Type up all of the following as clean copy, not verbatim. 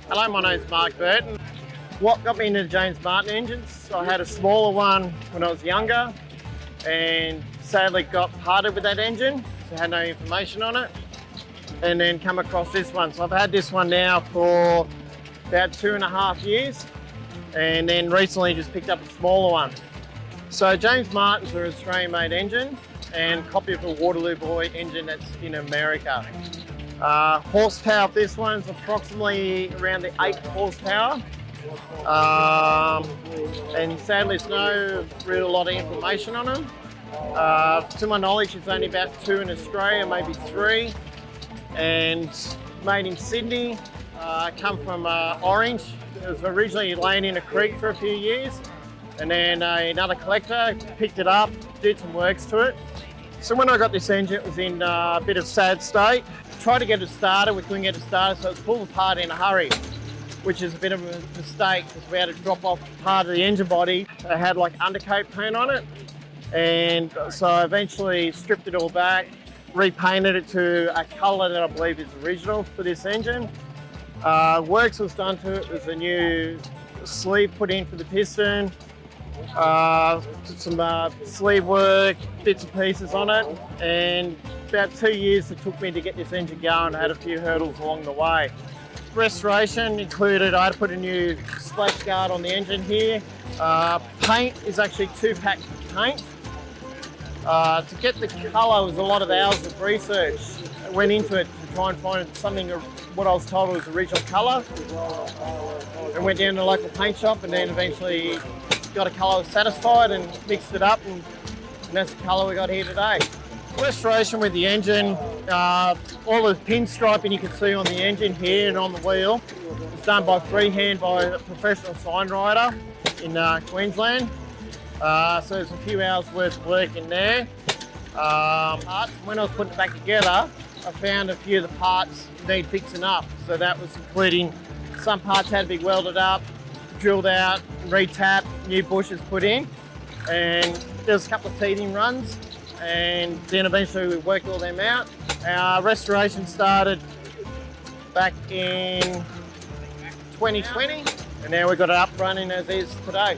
Hello, my name's Mark Burton. What got me into James Martin engines? I had a smaller one when I was younger and sadly got parted with that engine, so I had no information on it, and then come across this one. So I've had this one now for about 2.5 years, and then recently just picked up a smaller one. So James Martin's an Australian-made engine and a copy of a Waterloo Boy engine that's in America. Horsepower of this one's approximately around the 8 horsepower. And sadly there's no real lot of information on them. To my knowledge it's only about 2 in Australia, maybe 3. And made in Sydney, come from Orange. It was originally laying in a creek for a few years. And then another collector picked it up, did some works to it. So when I got this engine, it was in a bit of sad state. Tried to get it started, we couldn't get it started, so it was pulled apart in a hurry, which is a bit of a mistake because we had to drop off part of the engine body. It had like undercoat paint on it. And so I eventually stripped it all back, repainted it to a colour that I believe is original for this engine. Works was done to it. There's a new sleeve put in for the piston. Some sleeve work, bits and pieces on it, and about 2 years it took me to get this engine going. I had a few hurdles along the way. Restoration included, I had to put a new splash guard on the engine here. Paint is actually 2-pack paint. To get the colour was a lot of hours of research. I went into it to try and find something, what I was told was original colour. I went down to the local paint shop and then eventually got a colour I was satisfied and mixed it up, and that's the colour we got here today. Restoration with the engine, all the pinstriping you can see on the engine here and on the wheel was done by freehand by a professional sign rider in Queensland. So there's a few hours worth of work in there. When I was putting it back together, I found a few of the parts need fixing up. So that was including some parts had to be welded up, drilled out, retapped, new bushes put in, and there's a couple of teething runs, and then eventually we worked all them out. Our restoration started back in 2020, and now we've got it up running as is today.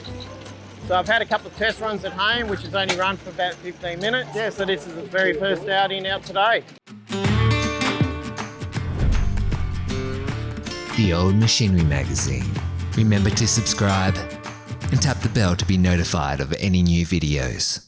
So I've had a couple of test runs at home, which has only run for about 15 minutes. Yeah, so this is the very first outing out today. The Old Machinery Magazine. Remember to subscribe and tap the bell to be notified of any new videos.